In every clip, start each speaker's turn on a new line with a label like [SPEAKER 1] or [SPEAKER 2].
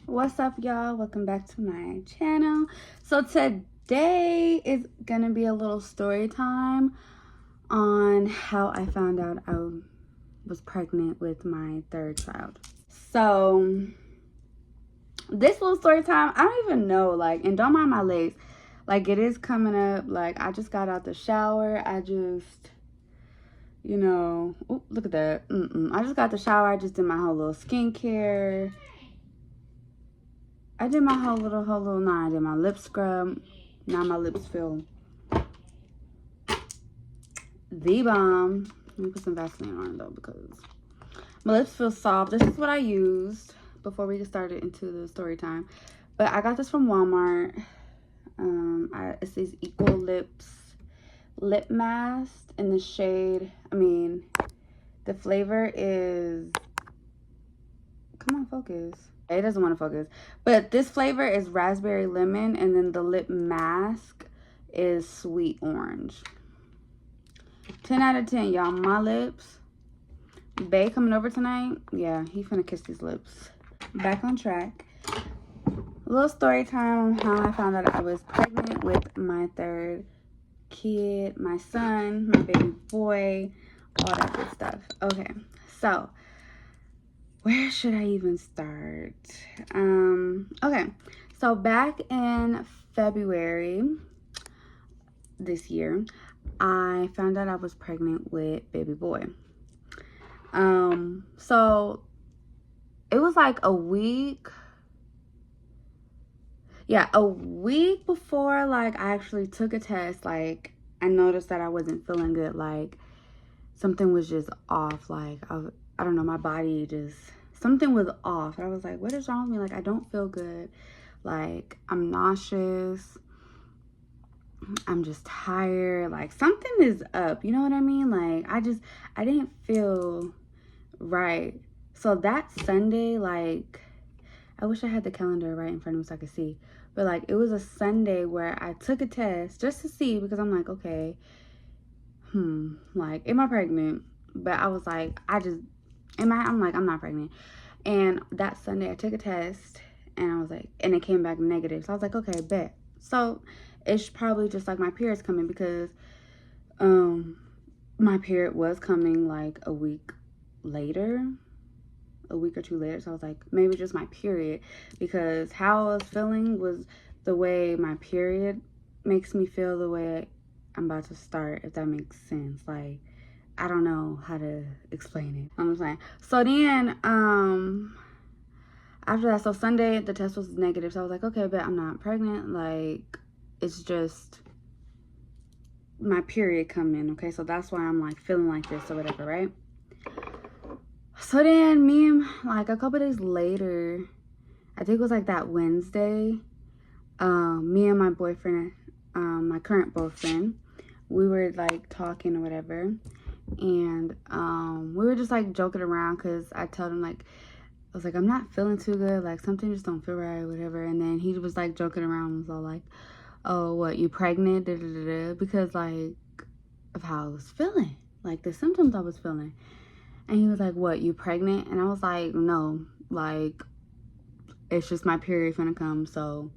[SPEAKER 1] What's up, y'all? Welcome back to my channel. So today is gonna be a little story time on how I found out I was pregnant with my third child. So this little story time, I don't even know, like, and don't mind my legs, like, it is coming up. Like, I just got out the shower. I just, ooh, look at that. I just got the shower. I just did my whole little skincare. I did my whole little, nah, I did my lip scrub. Now my lips feel the bomb. Let me put some Vaseline on though, because my lips feel soft. This is what I used before we get started into the story time. But I got this from Walmart. It's these Equal Lips lip mask in the shade. The flavor is, come on, focus. It doesn't want to focus. But this flavor is raspberry lemon, and then the lip mask is sweet orange. 10 out of 10, y'all. My lips. Bae coming over tonight. Yeah, he finna kiss these lips. Back on track. A little story time on how I found out I was pregnant with my third kid, my son, my baby boy, all that good stuff. Okay, so where should I even start? Okay, so back in February this year, I found out I was pregnant with baby boy. So it was like a week before, like, I actually took a test. Like, I noticed that I wasn't feeling good. Like, something was just off. Like, I don't know, my body just, something was off. And I was like, what is wrong with me? Like, I don't feel good. Like, I'm nauseous. I'm just tired. Like, something is up. You know what I mean? Like, I didn't feel right. So that Sunday, like, I wish I had the calendar right in front of me so I could see. But, like, it was a Sunday where I took a test just to see, because I'm like, okay, like, am I pregnant? But I was like, I'm like, I'm not pregnant. And that Sunday I took a test, and I was like, and it came back negative. So I was like, okay, bet. So it's probably just like my period's coming, because my period was coming like a week or two later. So I was like, maybe just my period, because how I was feeling was the way my period makes me feel the way I'm about to start, if that makes sense. Like, I don't know how to explain it. I'm saying. So then, after that, so Sunday, the test was negative. So I was like, okay, but I'm not pregnant. Like, it's just my period coming. Okay, so that's why I'm like feeling like this or whatever, right? So then like a couple days later, I think it was like that Wednesday, me and my boyfriend, my current boyfriend, we were like talking or whatever. And we were just like joking around, because I told him, like, I was like, I'm not feeling too good. Like, something just don't feel right, whatever. And then he was like joking around and was all like, oh, what, you pregnant? Da, da, da, da. Because, like, of how I was feeling, like the symptoms I was feeling. And he was like, what, you pregnant? And I was like, no, like, it's just my period finna come. So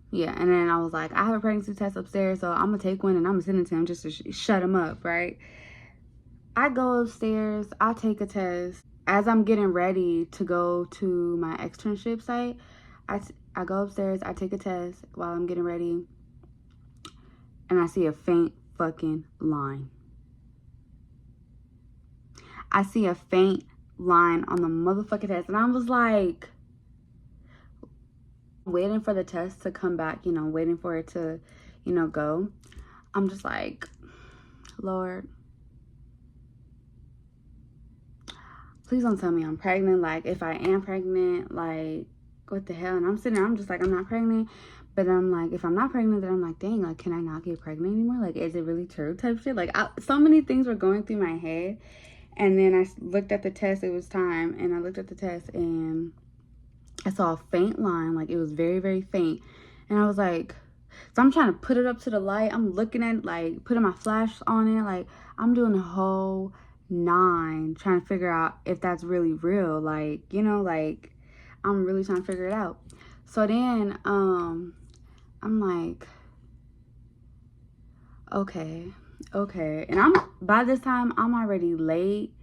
[SPEAKER 1] yeah. And then I was like, I have a pregnancy test upstairs, so I'm gonna take one and I'm gonna send it to him just to shut him up, right? I go upstairs, I take a test. As I'm getting ready to go to my externship site, I go upstairs, I take a test while I'm getting ready, and I see a faint fucking line. I see a faint line on the motherfucking test, and I was like, waiting for the test to come back, waiting for it to, go. I'm just like, Lord, please don't tell me I'm pregnant. Like, if I am pregnant, like, what the hell? And I'm sitting there, I'm just like, I'm not pregnant. But I'm like, if I'm not pregnant, then I'm like, dang, like, can I not get pregnant anymore? Like, is it really true type shit? Like, so many things were going through my head. And then I looked at the test. It was time. And I looked at the test, and I saw a faint line. Like, it was very, very faint. And I was like, so I'm trying to put it up to the light. I'm looking at it, like, putting my flash on it. Like, I'm doing the whole 9, trying to figure out if that's really real. Like, like, I'm really trying to figure it out. So then I'm like, okay. And by this time I'm already late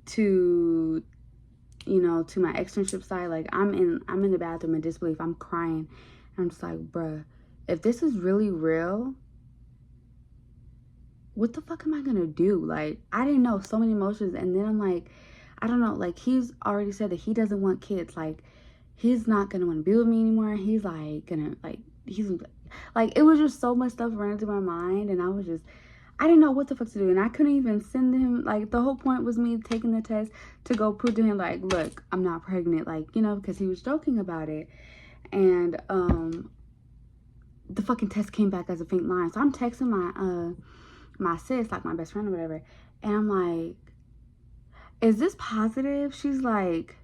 [SPEAKER 1] to, you know, to my externship site. Like I'm in the bathroom in disbelief. I'm crying. I'm just like, bruh, if this is really real, what the fuck am I gonna do? Like, I didn't know, so many emotions. And then I'm like, I don't know, like, he's already said that he doesn't want kids. Like, he's not gonna want to be with me anymore. He's like gonna, like, he's like, it was just so much stuff running through my mind. And I didn't know what the fuck to do. And I couldn't even send him, like, the whole point was me taking the test to go prove to him, like, look, I'm not pregnant. Like, you know, because he was joking about it. And the fucking test came back as a faint line. So I'm texting my sis, like my best friend or whatever, and I'm like, is this positive? She's like,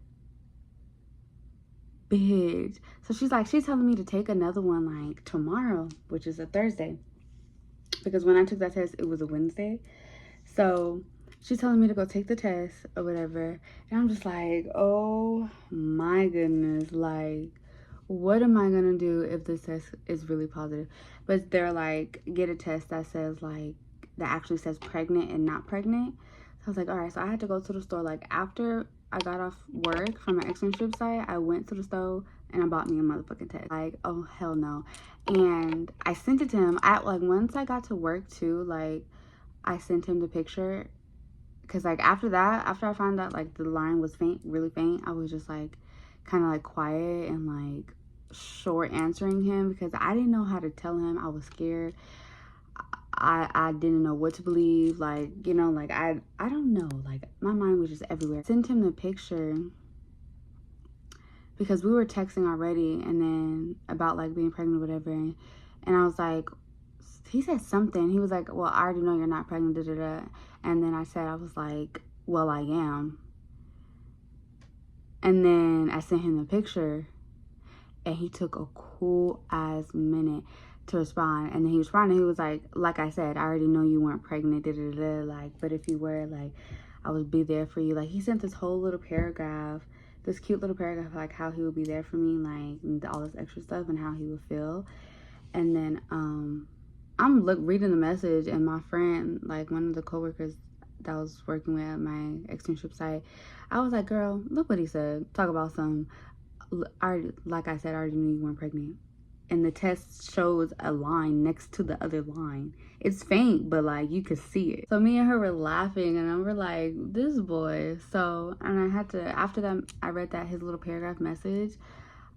[SPEAKER 1] bitch. So she's telling me to take another one like tomorrow, which is a Thursday, because when I took that test it was a Wednesday. So she's telling me to go take the test or whatever, and I'm just like, oh my goodness, like, what am I gonna do if this test is really positive? But they're like, get a test that says, like, that actually says pregnant and not pregnant. So I was like, all right. So I had to go to the store. Like, after I got off work from my externship site, I went to the store and I bought me a motherfucking test. Like, oh hell no. And I sent it to him. Like, once I got to work too, like, I sent him the picture, because like after that, after I found out like the line was faint, really faint, I was just like kind of like quiet and like short answering him, because I didn't know how to tell him. I was scared. I didn't know what to believe. Like, you know, like I don't know, like my mind was just everywhere. Sent him the picture because we were texting already, and then about like being pregnant or whatever, and I was like, he said something. He was like, well, I already know you're not pregnant, da da da. And then I said, I was like, well, I am. And then I sent him the picture, and he took a cool ass minute to respond. And then he responded, he was like I said, I already know you weren't pregnant, da da da, like, but if you were, like, I would be there for you. Like, he sent this whole little paragraph, this cute little paragraph, like how he would be there for me, like, and all this extra stuff, and how he would feel. And then I'm reading the message, and my friend, like one of the coworkers that I was working with at my externship site, I was like, girl, look what he said. Talk about some, like I said, I already knew you weren't pregnant. And the test shows a line next to the other line. It's faint, but like you could see it. So me and her were laughing, and we're like, this boy. So, and I had to, after that, I read that his little paragraph message,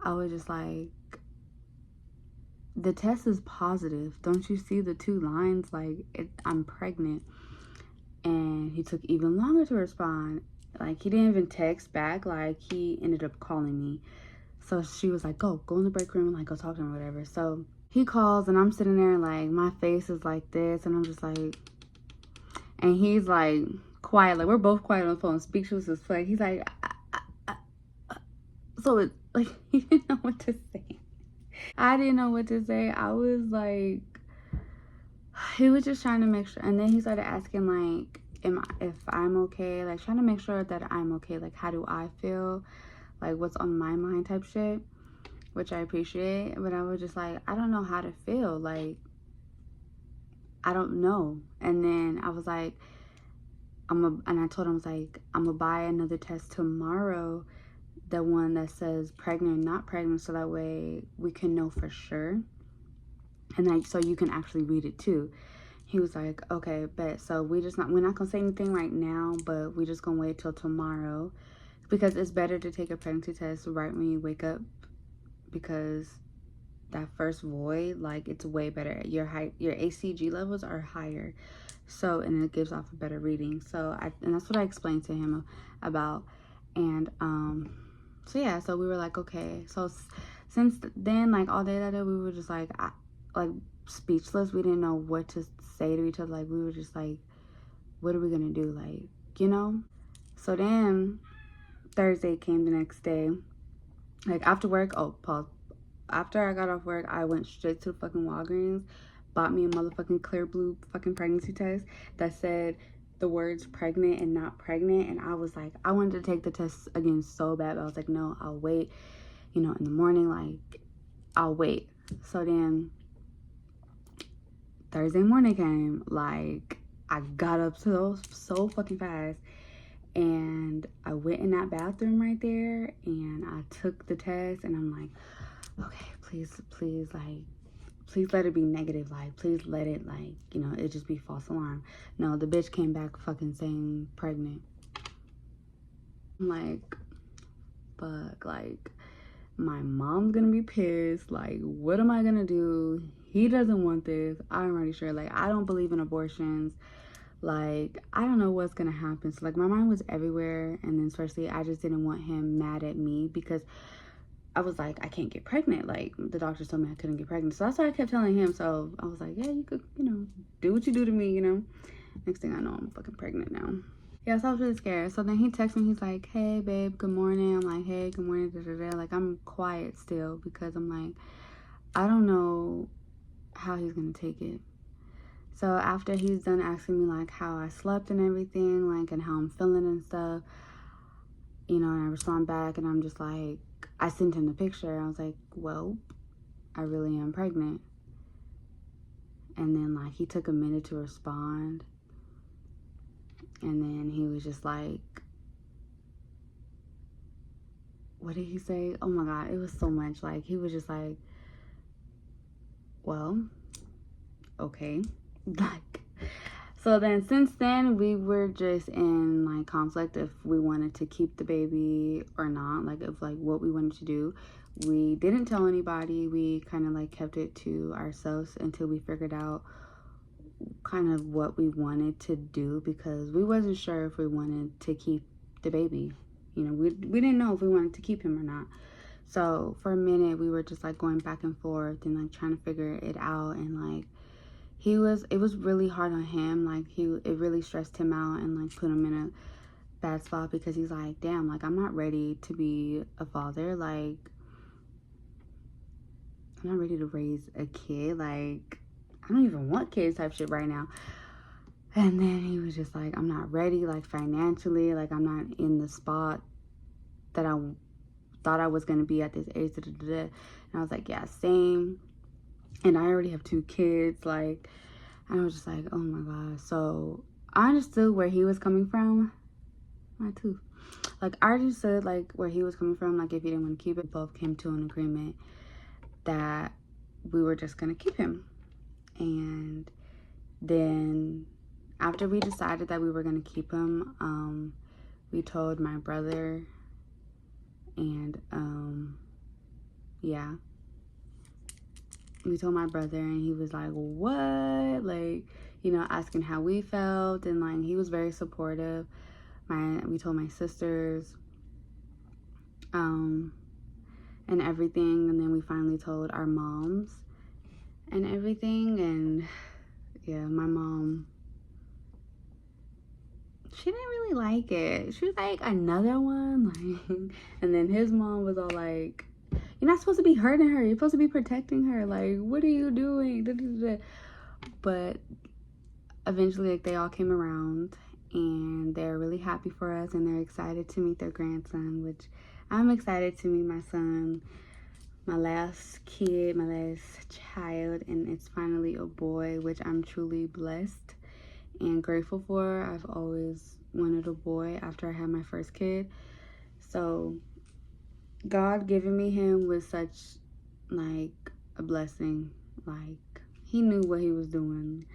[SPEAKER 1] I was just like, the test is positive. Don't you see the two lines? Like, I'm pregnant. And he took even longer to respond. Like, he didn't even text back. Like, he ended up calling me. So she was like, go in the break room, like, go talk to him or whatever. So he calls, and I'm sitting there, like, my face is like this, and I'm just like, and he's like quiet. Like, we're both quiet on the phone, speechless as fuck. He's like, so it's like, he didn't know what to say. I didn't know what to say. I was like, he was just trying to make sure. And then he started asking, like, if I'm okay, like trying to make sure that I'm okay. Like, how do I feel? Like, what's on my mind type shit, which I appreciate. But I was just like, I don't know how to feel. Like, I don't know. And then I was like, and I told him, I was like, I'm gonna buy another test tomorrow, the one that says pregnant, not pregnant, so that way we can know for sure, and like, so you can actually read it too. He was like, okay, bet. So we're not gonna say anything right now, but we're just gonna wait till tomorrow, because it's better to take a pregnancy test right when you wake up, because that first void, like, it's way better. Your HCG levels are higher, so, and it gives off a better reading. So and that's what I explained to him about. And so yeah, so we were like, okay. So since then, like, all day that day, we were just like, like speechless. We didn't know what to say to each other. Like, we were just like, what are we gonna do? Like, you know? So then Thursday came the next day. Like, after work, after I got off work, I went straight to the fucking Walgreens, bought me a motherfucking clear blue fucking pregnancy test that said the words pregnant and not pregnant. And I was like, I wanted to take the test again so bad, but I was like, no, I'll wait. you know, in the morning, like, I'll wait. So then Thursday morning came, like, I got up so fucking fast, and I went in that bathroom right there, and I took the test, and I'm like, okay, please, like, please let it be negative. Like, please let it, like, you know, it just be false alarm. No, the bitch came back fucking saying pregnant. I'm like, fuck, like, my mom's gonna be pissed. Like, what am I gonna do? He doesn't want this. I'm already sure. Like, I don't believe in abortions. Like, I don't know what's gonna happen. So, like, my mind was everywhere. And then, especially, I just didn't want him mad at me because I was like, I can't get pregnant. Like, the doctor told me I couldn't get pregnant. So, that's why I kept telling him. So, I was like, yeah, you could, you know, do what you do to me, you know. Next thing I know, I'm fucking pregnant now. Yeah, so I was really scared. So then he texted me. He's like, hey, babe, good morning. I'm like, hey, good morning. Da, da, da. Like, I'm quiet still because I'm like, I don't know how he's going to take it. So after he's done asking me, like, how I slept and everything, like, and how I'm feeling and stuff, you know, and I respond back, and I'm just like, I sent him the picture. I was like, well, I really am pregnant. And then, like, he took a minute to respond. And then he was just like, what did he say? Oh my God, it was so much. Like, he was just like, well, okay. Like, so then since then, we were just in, like, conflict if we wanted to keep the baby or not. Like, if, like, what we wanted to do. We didn't tell anybody. We kind of, like, kept it to ourselves until we figured out kind of what we wanted to do, because we wasn't sure if we wanted to keep the baby. You know, we didn't know if we wanted to keep him or not. So for a minute, we were just, like, going back and forth and, like, trying to figure it out. And, like, it was really hard on him. Like, it really stressed him out and, like, put him in a bad spot, because he's like, damn, like, I'm not ready to be a father. Like, I'm not ready to raise a kid. Like, I don't even want kids type shit right now. And then he was just like, I'm not ready, like, financially. Like, I'm not in the spot that I thought I was going to be at this age. And I was like, yeah, same. And I already have 2 kids. Like, I was just like, oh my God. So I understood where he was coming from. My tooth. Like, I understood, like, where he was coming from. Like, if he didn't want to keep it, both came to an agreement that we were just going to keep him. And then after we decided that we were going to keep him, we told my brother, and yeah, we told my brother, and he was like, what? Like, you know, asking how we felt, and, like, he was very supportive. We told my sisters, and everything, and then we finally told our moms and everything. And yeah, my mom, she didn't really like it. She was like, another one? Like, and then his mom was all like, you're not supposed to be hurting her. You're supposed to be protecting her. Like, what are you doing? But eventually, like, they all came around, and they're really happy for us, and they're excited to meet their grandson, which I'm excited to meet my son, my last kid, my last child, and it's finally a boy, which I'm truly blessed and grateful for. I've always wanted a boy after I had my first kid. So God giving me him was such, like, a blessing. Like, he knew what he was doing,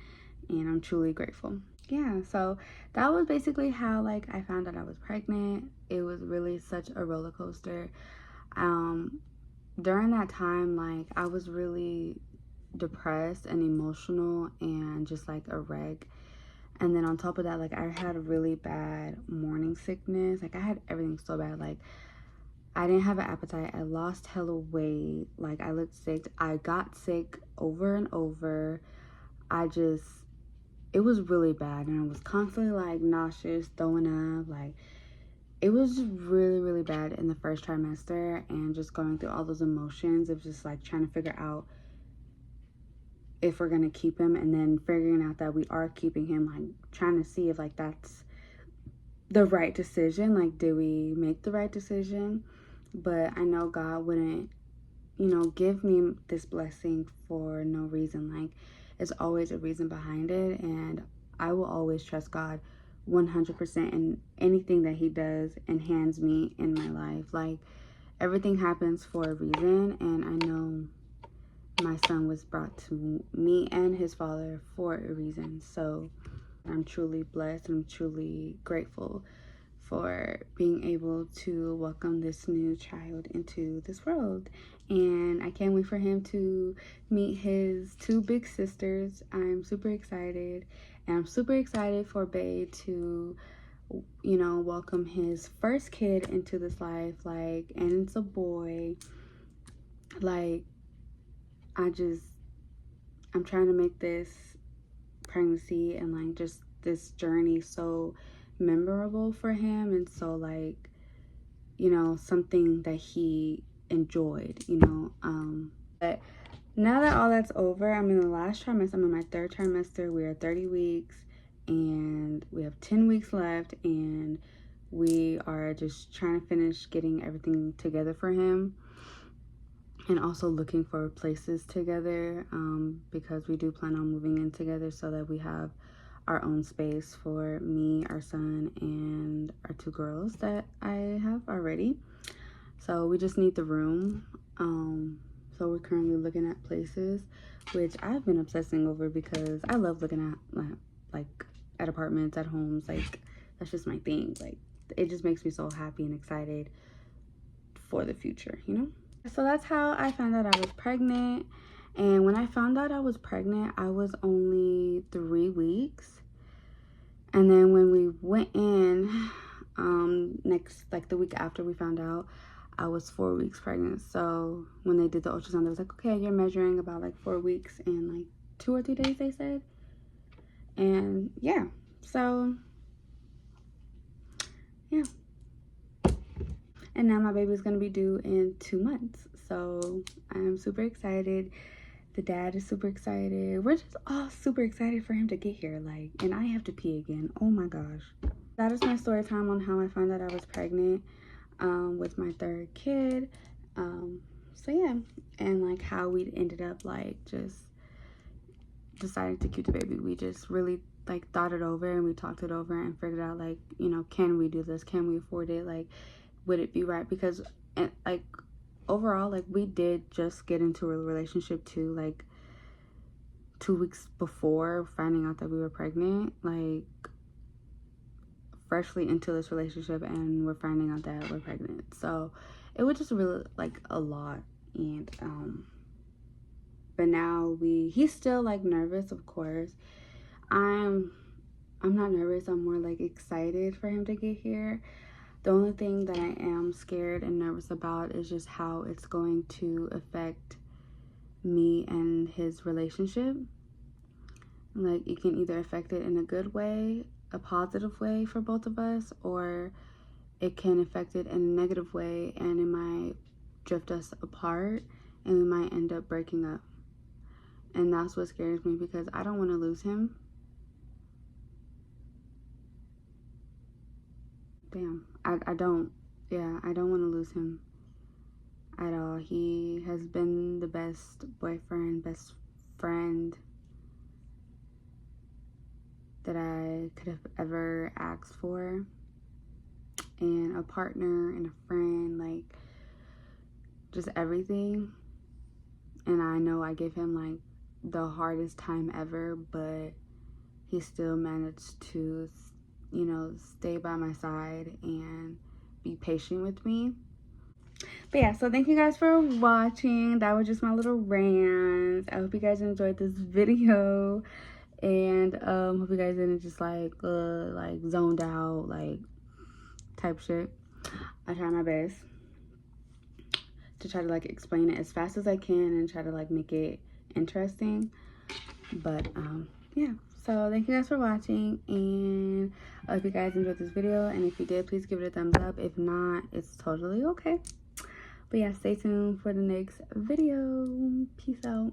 [SPEAKER 1] and I'm truly grateful. Yeah, so that was basically how, like, I found out I was pregnant. It was really such a roller coaster. During that time, like, I was really depressed and emotional and just, like, a wreck. And then on top of that, like, I had a really bad morning sickness. Like, I had everything so bad. Like, I didn't have an appetite. I lost hella weight. Like, I looked sick. I got sick over and over. It was really bad. And I was constantly, like, nauseous, throwing up. Like, it was just really, really bad in the first trimester. And just going through all those emotions of just, like, trying to figure out if we're going to keep him. And then figuring out that we are keeping him. Like, trying to see if, like, that's the right decision. Like, did we make the right decision? but I know God wouldn't, you know, give me this blessing for no reason. Like, it's always a reason behind it, and I will always trust God 100% in anything that he does and hands me in my life. Like, everything happens for a reason, and I know my son was brought to me and his father for a reason. So I'm truly blessed. I'm truly grateful for being able to welcome this new child into this world. And I can't wait for him to meet his two big sisters. I'm super excited. And I'm super excited for Bae to, you know, welcome his first kid into this life. Like, and it's a boy. Like, I'm trying to make this pregnancy and like just this journey so memorable for him, and so, like, you know, something that he enjoyed, you know. But now that all that's over, I'm in the last trimester. I'm in my third trimester. We are 30 weeks and we have 10 weeks left, and we are just trying to finish getting everything together for him, and also looking for places together, because we do plan on moving in together so that we have our own space for me, our son, and our two girls that I have already. So we just need the room. So we're currently looking at places, which I've been obsessing over because I love looking at like at apartments, at homes. Like, that's just my thing. Like, it just makes me so happy and excited for the future, you know? So that's how I found out I was pregnant. And when I found out I was pregnant, I was only 3 weeks. And then when we went in, like the week after we found out, I was 4 weeks pregnant. So when they did the ultrasound, they was like, okay, you're measuring about like 4 weeks and like 2 or 3 days, they said. And yeah, so yeah. And now my baby's gonna be due in 2 months. So I'm super excited. The dad is super excited. We're just all super excited for him to get here. Like, and I have to pee again. Oh my gosh. That is my story time on how I found out I was pregnant with my third kid. So yeah, and like how we ended up like just deciding to keep the baby. We just really like thought it over, and we talked it over and figured out, like, you know, can we do this? Can we afford it? Like, would it be right? Because, and like, overall, like, we did just get into a relationship too, like 2 weeks before finding out that we were pregnant, like freshly into this relationship, and we're finding out that we're pregnant. So it was just really like a lot. And but now he's still like nervous, of course. I'm not nervous. I'm more like excited for him to get here. The only thing that I am scared and nervous about is just how it's going to affect me and his relationship. Like, it can either affect it in a good way, a positive way for both of us, or it can affect it in a negative way, and it might drift us apart, and we might end up breaking up. And that's what scares me, because I don't want to lose him. Damn, I don't. Yeah, I don't want to lose him at all. He has been the best boyfriend, best friend that I could have ever asked for, and a partner and a friend, like just everything. And I know I gave him like the hardest time ever, but he still managed to, you know, stay by my side and be patient with me. But yeah, so thank you guys for watching. That was just my little rant. I hope you guys enjoyed this video, and hope you guys didn't just like zoned out, like, type shit. I try my best to try to like explain it as fast as I can and try to like make it interesting. But yeah, so thank you guys for watching, and I hope you guys enjoyed this video, and if you did, please give it a thumbs up. If not, it's totally okay. But yeah, stay tuned for the next video. Peace out.